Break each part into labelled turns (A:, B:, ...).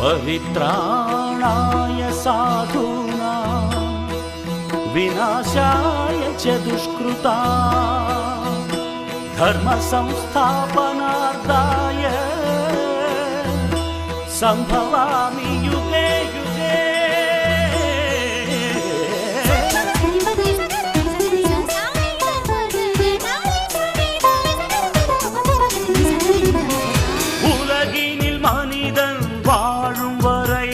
A: परित्राणाय साधूनां विनाशाय च दुष्कृतां धर्म संस्थापनार्थाय संभवामि युगे युगे। உலகினில் மனிதன் வாழும் வரை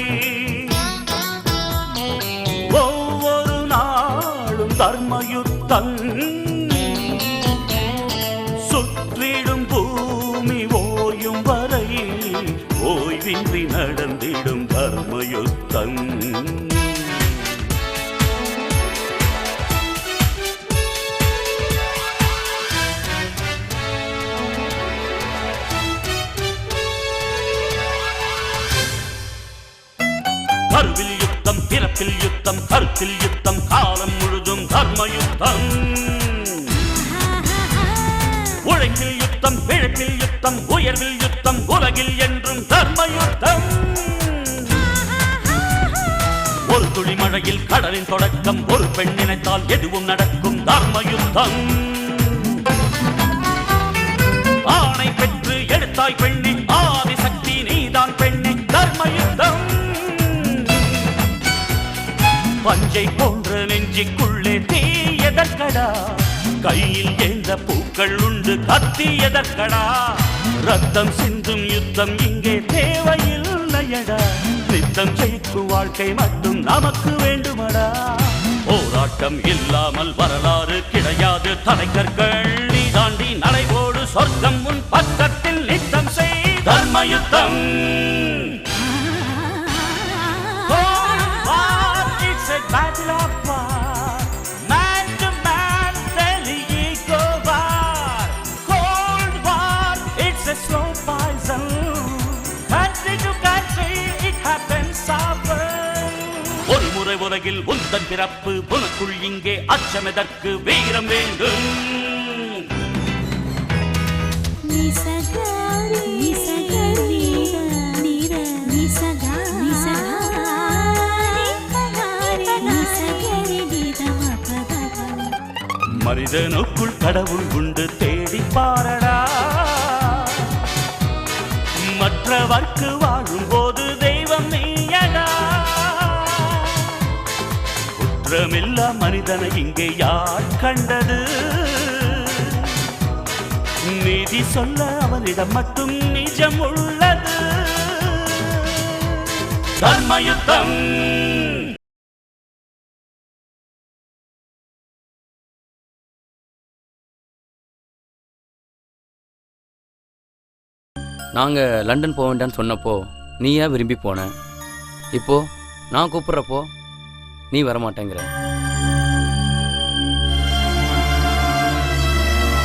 A: ஒவ்வொரு நாளும் தர்மயுத்தம் சுற்றிடும் பூமி ஓயும் வரை ஓய்வின்றி நடந்திடும் தர்மயுத்தம். கருவில் யுத்தம், பிறப்பில் யுத்தம், கருத்தில் யுத்தம், காலம் முழுதும் தர்மயுத்தம். உழைப்பில் யுத்தம், பிழைப்பில் யுத்தம், உயர்வில் யுத்தம், உலகில் என்றும் தர்மயுத்தம். ஒரு துளி மழையில் கடலின் தொடக்கம், ஒரு பெண் நினைத்தால் எதுவும் நடக்கும் தர்மயுத்தம். ஆணை பெற்று எடுத்தாய் பெண்ணே, ஆதிசக்தி நீதான் பெண்ணே, தர்மயுத்தம். பஞ்சை போன்ற நெஞ்சிக்குள்ளே தீ எதற்கடா, கையில் ஏந்த பூக்கள் உண்டு கத்தி எதற்கடா, ரத்தம் சிந்தும் யுத்தம் இங்கே தேவையில்லையடா, நித்தம் ஜெயிக்கும் வாழ்க்கை மட்டும் நமக்கு வேண்டுமடா. போராட்டம் இல்லாமல் வரலாறு கிடையாது, தலைக்கற்கள் நீ தாண்டி நடைபோடு, சொர்க்கம் உன் பக்கத்தில் நித்தம் செய் தர்மயுத்தம். Battle of war, man to man, daily ego war, cold war, it's a slow poison, country to country, it happens often. ஒரு முறை உலகில் உந்தன் பிறப்பு, உனக்குள் இங்கே அச்சமெதற்கு, வீரம் வேண்டும். மனிதனுக்குள் கடவுள் உண்டு, தேடி பாரடா, மற்றவர்க்கு வாழும் போது தெய்வம் நீயடா. குற்றமில்லா மனிதனை இங்கே யார் கண்டது, நீதி சொல்ல அவனிடம் மட்டும் நிஜம் உள்ளது. தர்மயுத்தம்.
B: நாங்கள் லண்டன் போக வேண்டான்னு சொன்னப்போ நீ ஏன் விரும்பி போன? இப்போ நான் கூப்பிட்றப்போ நீ வரமாட்டேங்கிற.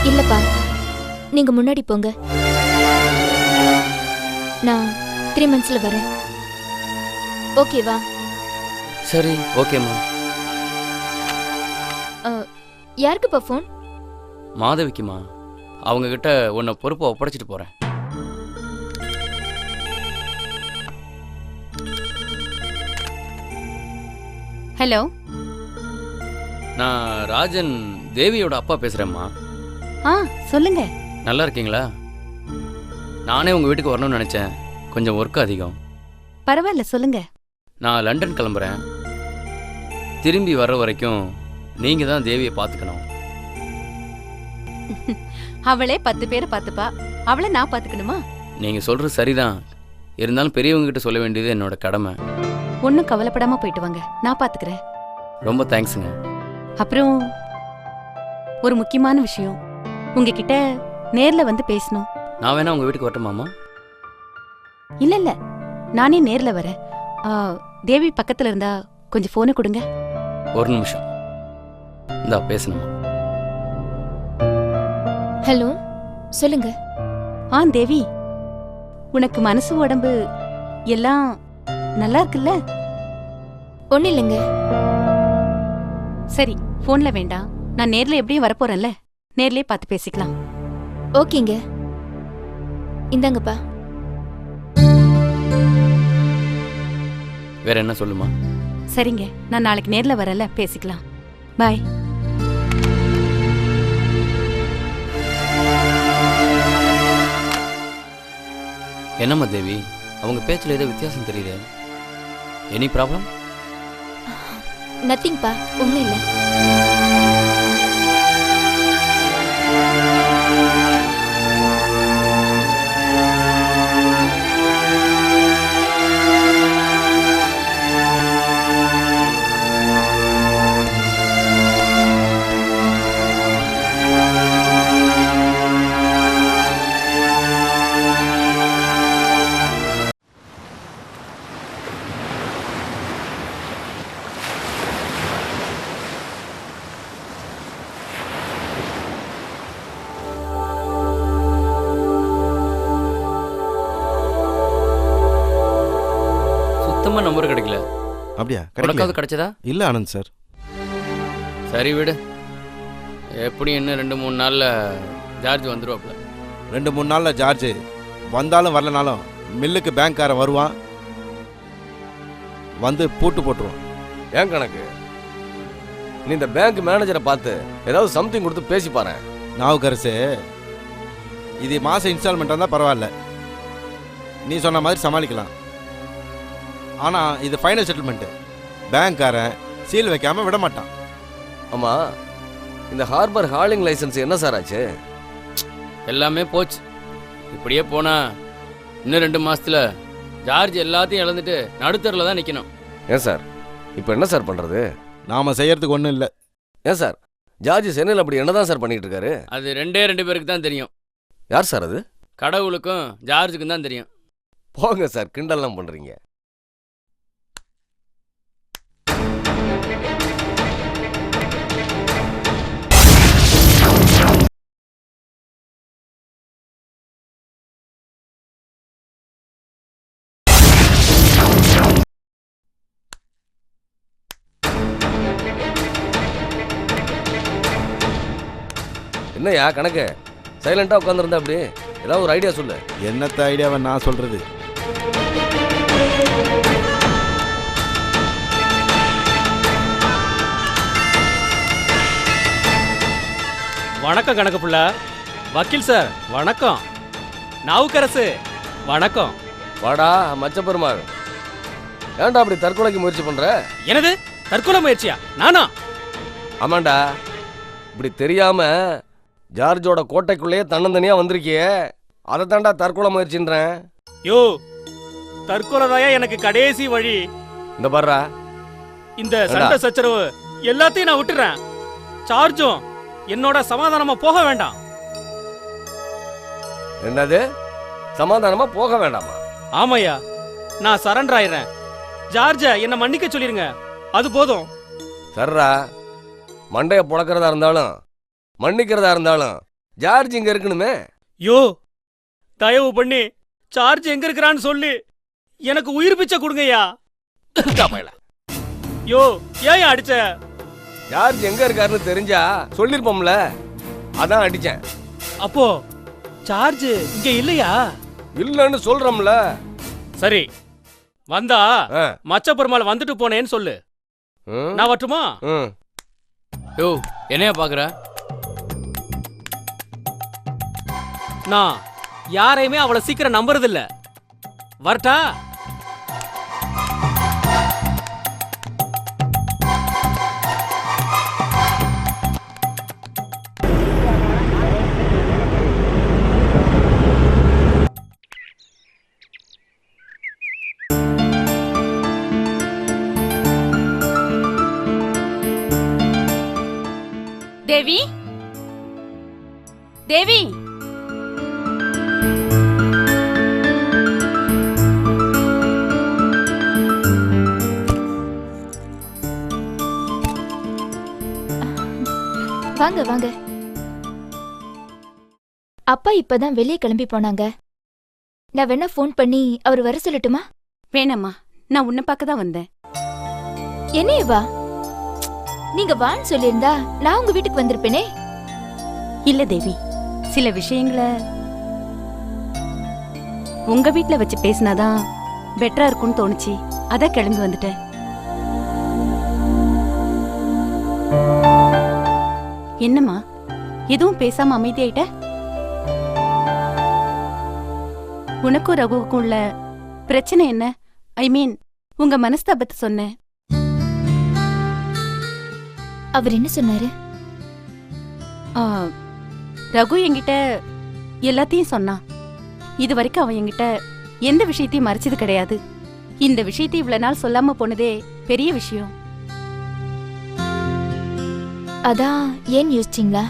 C: இல்லப்பா, நீங்க முன்னாடி போங்க, நான் 3 monthsல வரேன். ஓகேவா?
B: சரி, ஓகேம்மா.
C: யாருக்குப்பா ஃபோன்?
B: மாதவிக்குமா. அவங்க கிட்ட உன்னை பொறுப்பை ஒப்படைச்சிட்டு போகிறேன்.
D: ஹலோ,
B: நான் ராஜன், தேவியோட அப்பா பேசுகிறேம்மா.
D: சொல்லுங்க.
B: நல்லா இருக்கீங்களா? நானே உங்கள் வீட்டுக்கு வரணும்னு நினச்சேன், கொஞ்சம் ஒர்க் அதிகம்.
D: பரவாயில்ல, சொல்லுங்க.
B: நான் லண்டன் கிளம்புறேன். திரும்பி வர்ற வரைக்கும் நீங்கள் தான் தேவியை பார்த்துக்கணும்.
D: அவளே 10 பேரை பார்த்துப்பா, அவளை நான் பார்த்துக்கணுமா?
B: நீங்கள் சொல்கிறது சரிதான், இருந்தாலும் பெரியவங்க கிட்ட சொல்ல வேண்டியது என்னோட கடமை.
D: ஒன்றும் கவலைப்படாமல் போயிட்டு வாங்க, நான் பார்த்துக்கிறேன்.
B: ரொம்ப தேங்க்ஸுங்க.
D: அப்புறம் ஒரு முக்கியமான விஷயம், உங்ககிட்ட நேரில் வந்து பேசணும்.
B: நான் வேணா உங்கள் வீட்டுக்கு வரட்டுமாமா?
D: இல்லை இல்லை, நானே நேரில் வரேன். தேவி பக்கத்தில் இருந்தா கொஞ்சம் ஃபோனை கொடுங்க.
B: ஒரு நிமிஷம், இந்தா பேசணுமா?
C: ஹலோ, சொல்லுங்க.
D: தேவி, உனக்கு மனசு உடம்பு எல்லாம் நல்லா இருக்குல்ல?
C: ஒன்னும் இல்லைங்க.
D: சரி, போன்ல வேண்டாம், நான் நேர்ல எப்படியும் வரப்போறேன்ல, நேர்லயே பார்த்து பேசிக்கலாம்.
C: ஓகேங்க, இந்தாங்கப்பா.
B: வேற என்ன சொல்லுமா?
D: சரிங்க, நான் நாளைக்கு நேர்ல வரல, பேசிக்கலாம். பாய்.
B: என்னம்மா தேவி, அவங்க பேச்சில் ஏதோ வித்தியாசம் தெரியுது. Any problem?
C: நத்திங்ப்பா, ஒன்றும் இல்லை.
B: சுத்தமாக நம்பர் கிடைக்கல.
E: அப்படியா?
B: உனக்காவது கிடைச்சதா?
E: இல்லை ஆனந்த் சார்.
B: சரி விடு, எப்படி இன்னும் 2-3 நாளில் ஜார்ஜ் வந்துடுவாப்புல.
E: 2-3 நாளில் ஜார்ஜ் வந்தாலும் வரலனாலும் மில்லுக்கு பேங்க்காரன் வருவான், வந்து பூட்டு போட்டுருவான்.
F: ஏன் கணக்கு, நீ இந்த பேங்க் மேனேஜரை பார்த்து ஏதாவது சம்திங் கொடுத்து பேசி பாரு.
E: நாவுக்கரசு, இது மாதம் இன்ஸ்டால்மெண்ட்டாக இருந்தால் பரவாயில்ல, நீ சொன்ன மாதிரி சமாளிக்கலாம். ஆனால் இது ஃபைனல் செட்டில்மெண்ட்டு, பேங்க்காரன் சீல் வைக்காமல் விட மாட்டான்.
F: ஆமாம், இந்த ஹார்பர் ஹாலிங் லைசன்ஸ் என்ன சார் ஆச்சு?
B: எல்லாமே போச்சு. இப்படியே போனா இன்னும் 2 மாசத்துல ஜார்ஜ் எல்லாத்தையும் இழந்துட்டு நடுத்தரில் தான் நிற்கணும்.
F: ஏன் சார், இப்போ என்ன சார் பண்ணுறது?
E: நாம் செய்யறதுக்கு ஒன்றும் இல்லை.
F: ஏன் சார், ஜார்ஜ் சென்னையில் அப்படி என்னதான் சார் பண்ணிட்டு இருக்காரு?
B: அது 2 பேருக்கு தான் தெரியும்.
F: யார் சார் அது?
B: கடவுளுக்கும் ஜார்ஜுக்கும் தான் தெரியும்.
F: போங்க சார், கிண்டல்லாம் பண்ணுறீங்க. என்னையா கணக்கு, சைலண்டா உட்காந்துருந்தா அப்படி? ஏதாவது ஒரு ஐடியா சொல்லு.
E: என்னத்த ஐடியாவை நான் சொல்றது?
G: வணக்கம் கணக்கு புள்ள. வக்கீல் சார் வணக்கம். நாவுக்கரசு வணக்கம்.
F: வாடா மச்ச பெருமாள், ஏன்டா அப்படி தற்கொலைக்கு முயற்சி பண்ற?
G: எனது தற்கொலை முயற்சியா? நானா?
F: ஆமாண்டா, இப்படி தெரியாம ஜார்ஜோட கோட்டைக்குள்ளேயே தன்னந்தனியா வந்திருக்கியே, அதை தாண்டா தற்கொலை முயற்சின்றேன்.
G: யோ, தற்கொலை தாயா எனக்கு கடைசி வழி.
F: இந்த பாருடா,
G: இந்த சண்டை சச்சரவு எல்லாத்தையும் நான் விட்டுறேன். சார்ஜும் என்னோட சமாதானமா போக வேண்டாம்.
F: என்னது, சமாதானமா போக வேண்டாமா?
G: ஆமையா, நான் சரண்டர் ஆயிடுறேன். ஜார்ஜ என்ன மன்னிக்க சொல்லிருங்க, அது போதும்.
F: சர்ரா, மண்டைய புழக்கிறதா இருந்தாலும் மன்னிக்கிறதா இருந்தாலும் ஜார்ஜ் இங்க இருக்கணுமே.
G: யோ, தயவு பண்ணி சார்ஜ் எங்க இருக்கிறான்னு சொல்லி எனக்கு உயிர் பிச்சை கொடுங்கய்யா. யோ, ஏன் அடிச்ச?
F: ஜார்ஜ் எங்க இருக்காருன்னு தெரிஞ்சா சொல்லிருப்போம்ல, அதான் அடிச்சேன்.
G: அப்போ சார்ஜ் இங்க இல்லையா?
F: இல்லன்னு சொல்றோம்ல.
G: சரி, வந்தா
F: ஆ.
G: மச்ச பெருமாள் வந்துட்டு போனேன்னு சொல்லு.
F: ம்,
G: நான் வரட்டுமா?
F: ம்.
B: யோ, என்னையா பார்க்குற?
G: நான் யாரையுமே அவளை சீக்கிரம் நம்புறது இல்ல. வரட்டா?
D: தேவி, தேவி,
C: வாங்க வாங்க. அப்பா இப்பதான் வெளியே கிளம்பி போனாங்க. நான் வேணா ஃபோன் பண்ணி அவர் வர சொல்லட்டுமா?
D: வேணாம்மா, நான் உன்னை பார்க்க தான் வந்தேன்.
C: என்னைய வா? நீங்க வான்னு சொல்லியிருந்தா நான் உங்க வீட்டுக்கு வந்திருப்பேனே.
D: இல்ல தேவி, சில விஷயங்களை உங்க வீட்ல வச்சு பேசினாதான் பெட்டரா இருக்கும்னு தோணுச்சு, அதான் கிளம்பி வந்துட்டேன். என்னம்மா எதுவும் பேசாம அமைதியாயிட்ட? உனக்கும் ரகுவுக்கும் உள்ள பிரச்சனை என்ன? ஐ மீன் உங்க மனஸ்தாபத்தை சொன்னேன்.
C: அவர் என்ன சொன்னாரு?
D: ஆ, ரகு என்கிட்ட எல்லாத்தையும் சொன்னான். இது வரைக்கும் அவன் என்கிட்ட எந்த விஷயத்தையும் மறைச்சது கிடையாது. இந்த விஷயத்தை இவ்வளவு நாள் சொல்லாம போனதே பெரிய விஷயம்.
C: அதான் ஏன் யோசிச்சிங்களா?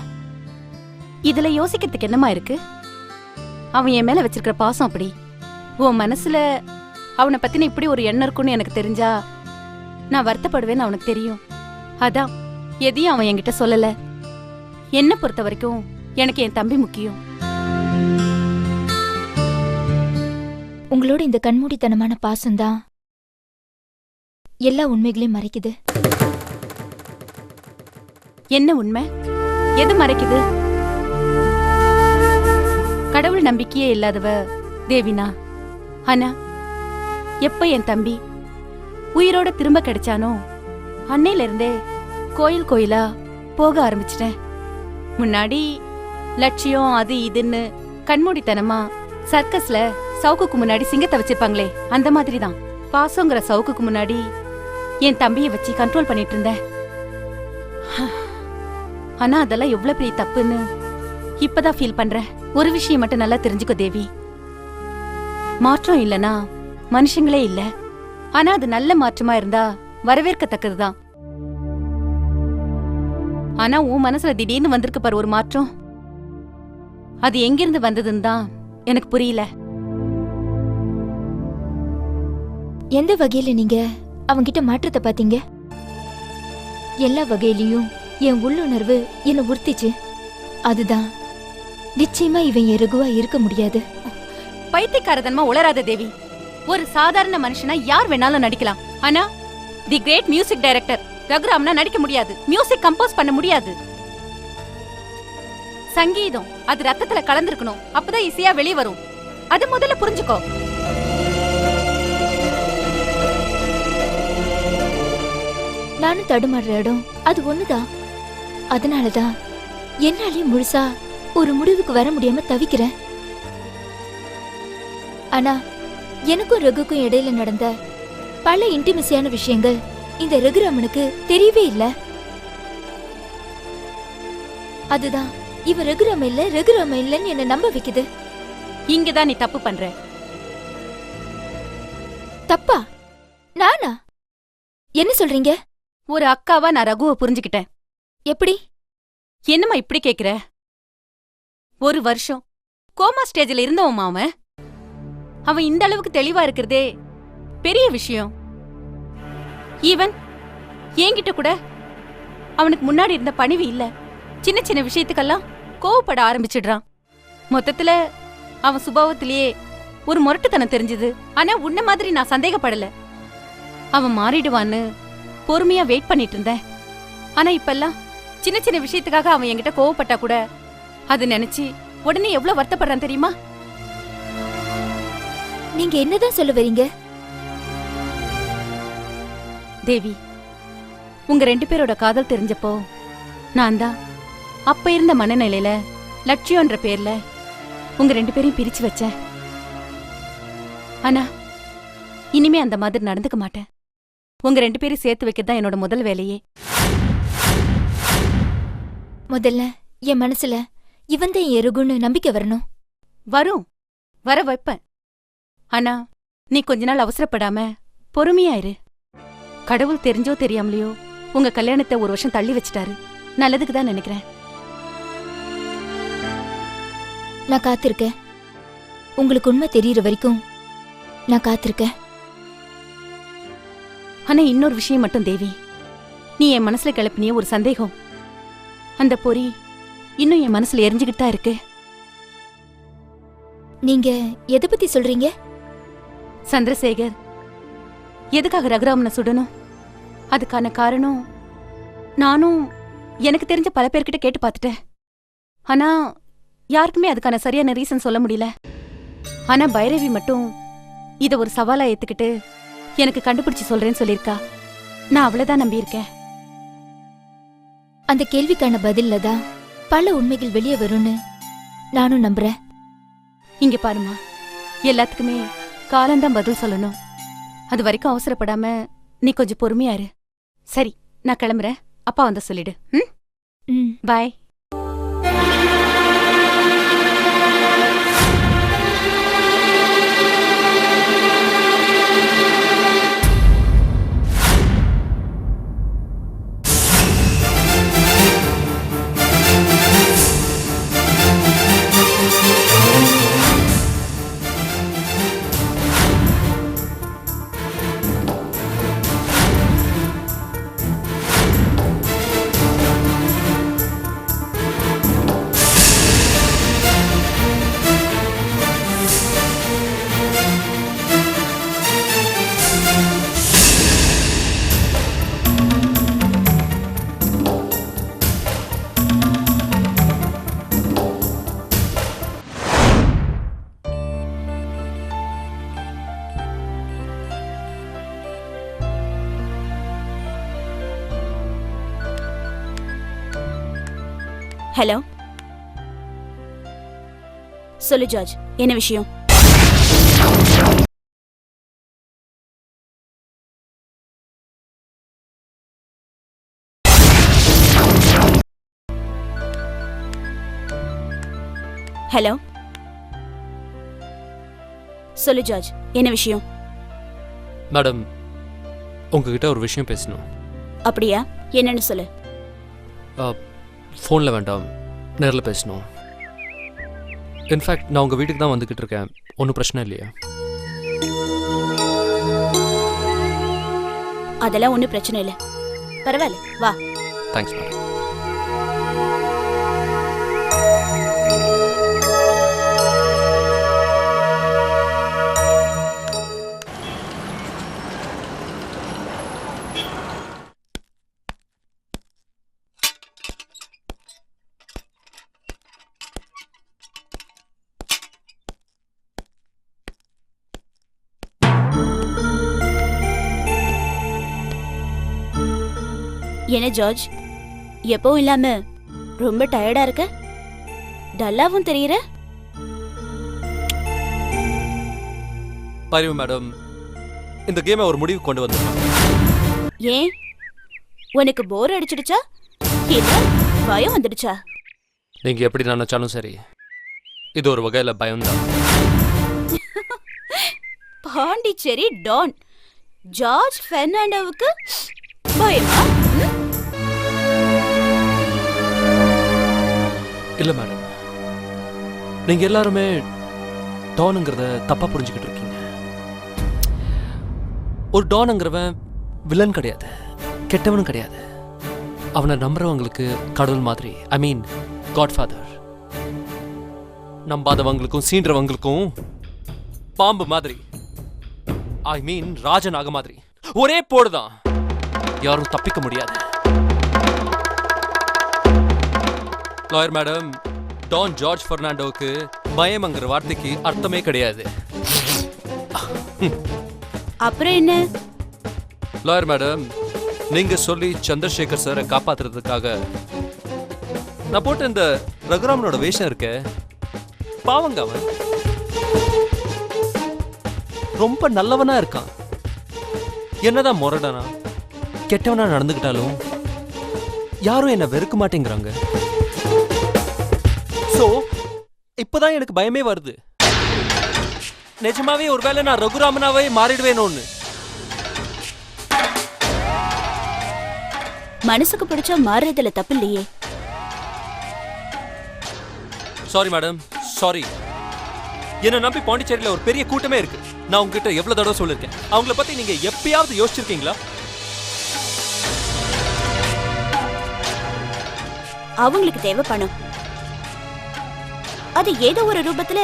D: இதுல யோசிக்கிறதுக்கு என்னமா இருக்கு? அவன் என் மேல வச்சிருக்கிற பாசம் அப்படி. உன் மனசுல அவனை பத்தின இப்படி ஒரு எண்ணம் இருக்குன்னு எனக்கு தெரிஞ்சா நான் வருத்தப்படுவேன்னு அவனுக்கு தெரியும். அதான் எதையும் அவன் என்கிட்ட சொல்லல. என்ன பொறுத்த வரைக்கும் எனக்கு என் தம்பி முக்கியம்.
C: உங்களோட இந்த கண்மூடித்தனமான பாசம்தான் எல்லா உண்மைகளையும் மறைக்குது.
D: என்ன உண்மை? எது மறைக்குது? கடவுள் நம்பிக்கையே இல்லாதவ தேவினா. ஆனா எப்ப என் தம்பி உயிரோட திரும்ப கிடைச்சானோ அன்னையில இருந்தே கோயில் கோயிலா போக ஆரம்பிச்சிட்டேன். முன்னாடி லட்சியம் அது இதுன்னு கண்மூடித்தனமா சர்க்கஸ்ல சவுக்குக்கு முன்னாடி சிங்கத்தை வச்சிருப்பாங்களே அந்த மாதிரி தான் பாசங்கிற சவுக்குக்கு முன்னாடி என் தம்பியை வச்சு கண்ட்ரோல் பண்ணிட்டு இருந்தேன். ஆனா அதெல்லாம் எவ்வளவு பெரிய தப்புன்னு இப்பதான் ஃபீல் பண்றேன். ஒரு விஷயம் மட்டும் நல்லா தெரிஞ்சுக்கோ தேவி, மாற்றம் இல்லனா மனுஷங்களே இல்ல. ஆனா அது நல்ல மாற்றமா இருந்தா வரவேற்கத்தக்கதுதான். ஆனா உன் மனசுல திடீர்னு வந்திருக்கு பாரு ஒரு மாற்றம், அது எங்கிருந்து வந்ததுன்னு தான் எனக்கு புரியல.
C: எந்த வகையில நீங்க அவங்கிட்ட மாற்றத்தை பாத்தீங்க? எல்லா வகையிலயும் என் உள்ளுணர்வு என்ன உறுத்திச்சு. அதுதான் நிச்சயமா இவன் என் ரகுவா இருக்க முடியாது.
D: பைத்தியக்காரதன்மா உளராத தேவி. ஒரு சாதாரண மனுஷனா யார் வேணாலும் நடிக்கலாம். ஆனா தி கிரேட் மியூசிக் டைரக்டர் ரகுராம்னா நடிக்க முடியாது, மியூசிக் கம்போஸ் பண்ண முடியாது. சங்கீதம் அது ரத்தத்துல கலந்திருக்கணும், அப்பதான் ஈஸியா வெளியே வரும். அது முதல்ல புரிஞ்சுக்கோ.
C: நானும் தடுமாடுற இடம் அது ஒண்ணுதான். அதனாலதான் என்னாலயும் முழுசா ஒரு முடிவுக்கு வர முடியாம தவிக்கிறேன். ஆனா எனக்கும் ரகுக்கும் இடையில நடந்த பல இன்டிமசியான விஷயங்கள் இந்த ரகுராமனுக்கு தெரியவே இல்ல. அதுதான் இவன் ரகுராம இல்ல ரகுராம இல்லன்னு என்ன நம்ப வைக்குது.
D: இங்கதான் நீ தப்பு பண்ற.
C: தப்பா? நானா? என்ன சொல்றீங்க?
D: ஒரு அக்காவா நான் ரகுவை புரிஞ்சுக்கிட்டேன்.
C: எப்படி?
D: என்னம்மா இப்படி கேக்குற? ஒரு வருஷம் கோமா ஸ்டேஜ்ல இருந்தவன் அவன். அவன் இந்த அளவுக்கு தெளிவா இருக்கிறதே பெரிய விஷயம். ஈவன் என்கிட்ட கூட அவனுக்கு முன்னாடி இருந்த பணிவு இல்ல. சின்ன சின்ன விஷயத்துக்கெல்லாம் கோவப்பட ஆரம்பிச்சிடுறான். மொத்தத்துல அவன் சுபாவத்திலேயே ஒரு முரட்டுத்தனம் தெரிஞ்சது. ஆனா உன்ன மாதிரி நான் சந்தேகப்படல. அவன் மாறிடுவான்னு பொறுமையா வெயிட் பண்ணிட்டு இருந்தேன். ஆனா இப்பெல்லாம் சின்ன சின்ன விஷயத்துக்காக அவன் என்கிட்ட கோவப்பட்டா கூட அது நினைச்சு உடனே எவ்வளவு வருத்தப்படுறான் தெரியுமா?
C: நீங்க என்னதான் சொல்ல வரீங்க?
D: தேவி, உங்க 2 பேரோட காதல் தெரிஞ்சப்போ நான் தான் அப்ப இருந்த மனநிலையில லட்சியம்ன்ற பேர்ல உங்க 2 பேரையும் பிரிச்சு வச்சேன். ஆனா இனிமே அந்த மாதிரி நடந்துக்க மாட்டேன். உங்க 2 பேரையும் சேர்த்து வைக்கதான் என்னோட முதல் வேலையே.
C: முதல்ல என் மனசுல இவன் தான் எருகுன்னு நம்பிக்கை வரணும்.
D: வரும், வர வைப்பேன். ஆனா நீ கொஞ்ச நாள் அவசரப்படாம பொறுமையா இரு. கடவுள் தெரிஞ்சோ தெரியாமலையோ உங்க கல்யாணத்தை ஒரு வருஷம் தள்ளி வச்சிட்டாரு. நல்லதுக்கு தான் நினைக்கிறேன்.
C: நான் காத்திருக்கேன். உங்களுக்கு உண்மை தெரியற வரைக்கும் நான் காத்திருக்கேன்.
D: ஆனா இன்னொரு விஷயம் மட்டும் தேவி, நீ என் மனசுல கிளப்பினிய ஒரு சந்தேகம், அந்த பொறி இன்னும் என் மனசுல எரிஞ்சுக்கிட்டு தான் இருக்கு.
C: நீங்க எதை பத்தி சொல்றீங்க?
D: சந்திரசேகர் எதுக்காக ரகுராமனை சுடணும்? அதுக்கான காரணம் நானும் எனக்கு தெரிஞ்ச பல பேர்கிட்ட கேட்டு பார்த்துட்டேன். ஆனா யாருக்குமே அதுக்கான சரியான ரீசன் சொல்ல முடியல. ஆனா பைரவி மட்டும் இத ஒரு சவாலா ஏத்துக்கிட்டு எனக்கு கண்டுபிடிச்சு சொல்றேன்னு சொல்லிருக்கா. நான் அவ்வளவுதான் நம்பியிருக்கேன்.
C: அந்த கேள்விக்கான பதில்ல தான் பல உண்மைகள் வெளியே வரும்னு நானும் நம்புறேன்.
D: இங்க பாருமா, எல்லாத்துக்குமே காலம்தான் பதில் சொல்லணும். அது வரைக்கும் அவசரப்படாம நீ கொஞ்சம் பொறுமையா இரு. சரி, நான் கிளம்புறேன். அப்பா வந்த சொல்லிடு. பாய்.
H: ஹலோ, சொல்லு ஜார்ஜ், என்ன விஷயம்? ஹலோ, சொல்லு ஜார்ஜ், என்ன விஷயம்?
I: மேடம், உங்ககிட்ட ஒரு விஷயம் பேசணும்.
H: அப்படியா, என்னன்னு சொல்லு.
I: ஃபோனில் வேண்டாம், நேரில் பேசணும். இன்ஃபேக்ட் நான் உங்கள் வீட்டுக்கு தான் வந்துக்கிட்டு இருக்கேன். ஒன்றும் பிரச்சனை இல்லையா?
H: அதெல்லாம் ஒன்றும் பிரச்சனை இல்லை, பரவாயில்ல, வா.
I: Thanks madam.
H: என்ன ஜார்ஜ், எப்பவும் இல்லாம ரொம்ப டயர்டா இருக்க, டல்லாவும் தெரியற.
I: பாரு மேடம், இந்த கேமை ஒரு முடிவு கொண்டு வந்து.
H: ஏன், உனக்கு போர் அடிச்சிடுச்சா இல்ல பயம் வந்துடுச்சா?
I: நீங்கள் எப்படி நினைச்சாலும் சரி, இது ஒரு வகையில் பயம்தான்.
H: பாண்டிச்சேரி டான் ஜார்ஜ் பெர்னாண்டோவுக்கு பயமா?
I: இல்லை மேடம், நீங்கள் எல்லாருமே டானுங்கிறத தப்பாக புரிஞ்சுக்கிட்டு இருக்கீங்க. ஒரு டானுங்கிறவன் வில்லன் கிடையாது, கெட்டவனும் கிடையாது. அவனை நம்புறவங்களுக்கு கடவுள் மாதிரி, ஐ மீன் காட்ஃபாதர். நம்பாதவங்களுக்கும் சீன்றவங்களுக்கும் பாம்பு மாதிரி, ஐ மீன் ராஜநாக மாதிரி. ஒரே போடுதான், யாரும் தப்பிக்க முடியாது. லாயர் மேடம், டான் ஜார்ஜ் பெர்னாண்டோவுக்கு பயம்ங்கிற வார்த்தைக்கு அர்த்தமே கிடையாது.
H: அப்புறம் என்ன?
I: லாயர் மேடம், நீங்க சொல்லி சந்திரசேகர் சாரை காப்பாத்துறதுக்காக நான் போட்ட இந்த ரகுராமனோட வேஷம் இருக்க, பாவங்க அவன் ரொம்ப நல்லவனா இருக்கான். என்னதான் முரடனா கெட்டவனா நடந்துக்கிட்டாலும் யாரும் என்ன வெறுக்க மாட்டேங்கிறாங்க. சோ இப்பதான் எனக்கு பயமே வருது. நிஜமாவே ஒருவேளை நான் ரகுராமனாவே மாறிடுவேன்னு.
H: மனசுக்கு பிடிச்சா மாறுறதுல தப்பு இல்லையே.
I: Sorry madam, sorry. என்ன நம்பி பாண்டிச்சேரியில ஒரு பெரிய கூட்டமே இருக்கு. நான் உங்ககிட்ட எவ்வளவு தடவை சொல்லிருக்கேன், அவங்கள பத்தி நீங்க எப்பயாவது யோசிச்சிருக்கீங்களா?
H: அவங்களுக்கு தேவை பணம். அது ஏதோ ஒரு ரூபத்துல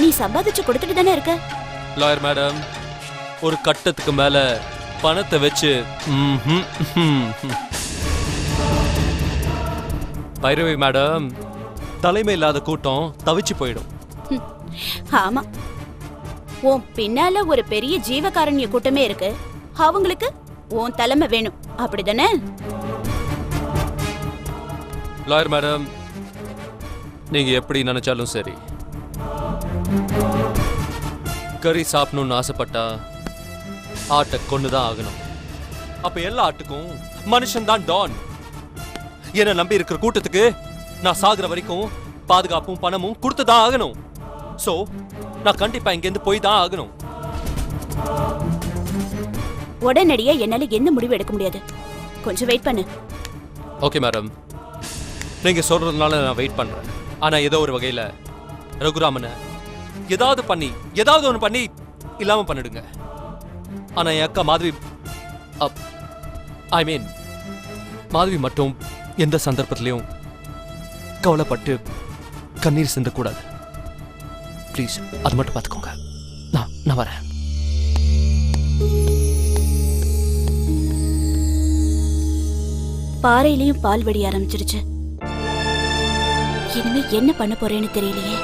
H: நீ சம்பாதிச்சு கொடுத்துட்டு தானே இருக்க.
I: லாயர் மேடம், ஒரு கட்டத்துக்கு மேல பணத்தை வச்சு பைரவி மேடம், தலைமை இல்லாத கூட்டம் தவிச்சு போயிடும்.
H: ஆமா, உன் பின்னால ஒரு பெரிய ஜீவகாருண்ய கூட்டமே இருக்கு. அவங்களுக்கு உன் தலைமை வேணும், அப்படிதானே?
I: லாயர் மேடம், நீங்க எப்படி நினைச்சாலும் சரி, கறி சாப்பிடணும்னு ஆசைப்பட்டா ஆட்டை கொண்டுதான் ஆகணும். அப்ப எல்லா ஆட்டுக்கும் மனுஷன் தான் டான். என்ன நம்பி இருக்கிற கூட்டத்துக்கு நான் சாகுற வரைக்கும் பாதுகாப்பும் பணமும் கொடுத்துதான் ஆகணும். சோ நான் கண்டிப்பா இங்கிருந்து போய் தான் ஆகணும்.
H: உடனடியா என்னால எந்த முடிவு எடுக்க முடியாது, கொஞ்சம் வெயிட் பண்ணு.
I: ஓகே மேடம், நீங்க சொல்றதுனால நான் வெயிட் பண்றேன். ஆனா ஏதோ ஒரு வகையில ரகுராமனை ஏதாவது ஒன்று பண்ணி இல்லாம பண்ணிடுங்க. ஆனா என் அக்கா மாதவி, ஐ மீன் மாதவி மட்டும் எந்த சந்தர்ப்பத்திலையும் கவலைப்பட்டு கண்ணீர் சிந்தக்கூடாது. ப்ளீஸ் அது மட்டும் பார்த்துக்கோங்க. நான் வரேன்.
H: பாறையிலயும் பால் வடி ஆரம்பிச்சிருச்சு. இனிமே என்ன பண்ண போறேன்னு தெரியலையே.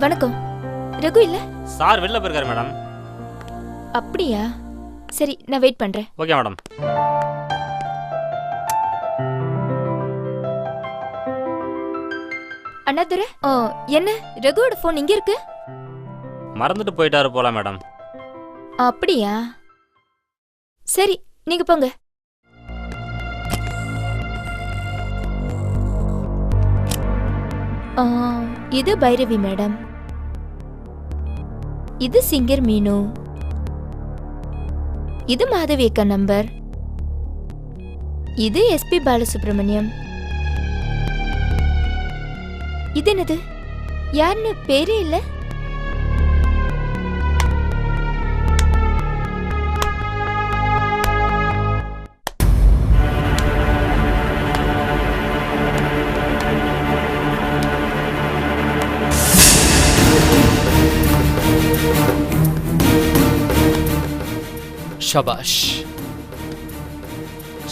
C: வணக்கம். ரகு இல்ல?
A: சார் வெளில போயிருக்காரு மேடம்.
C: அப்படியா? சரி, நான் வெயிட் பண்றேன்.
A: Okay madam.
C: அண்ணாதுரை, என்ன ரகுவோட போன் இங்க இருக்கு?
A: மறந்துட்டு போயிட்டாரு போல மேடம்.
C: அப்படியா? சரி, நீங்க போங்க. இது பைரவி மேடம், இது சிங்கர் மீனு, இது மாதவி அக்கா நம்பர், இது எஸ்பி பாலசுப்ரமணியம். இது என்னது? யாருன்னு பேரே இல்ல.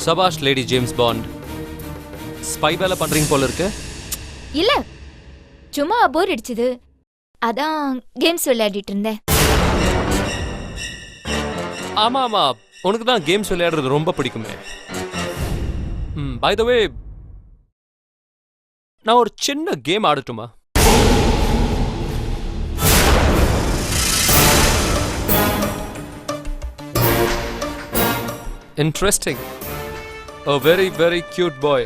I: சபாஷ் லேடி ஜேம்ஸ் பாண்ட். ஸ்பை வேலை பண்றீங்க போல இருக்கு.
C: இல்ல, சும்மா போர் அடிச்சது, அதான் கேம்ஸ் விளையாடிட்டு இருந்தேன்.
I: ஆமா ஆமா, உனக்கு தான் கேம்ஸ் விளையாடுறது ரொம்ப பிடிக்குமே. பை த வே, நான் ஒரு சின்ன கேம் ஆடட்டுமா? Interesting. A very very cute boy.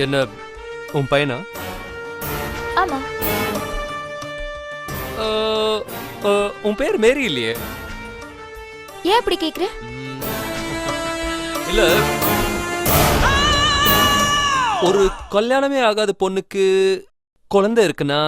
I: என்ன உன் பையனா?
C: ஆமா.
I: உன் பேர் மேரி இல்லையே?
C: ஏன் அப்படி கேக்குற?
I: இல்ல, ஒரு கல்யாணமே ஆகாத பொண்ணுக்கு குழந்தை இருக்குன்னா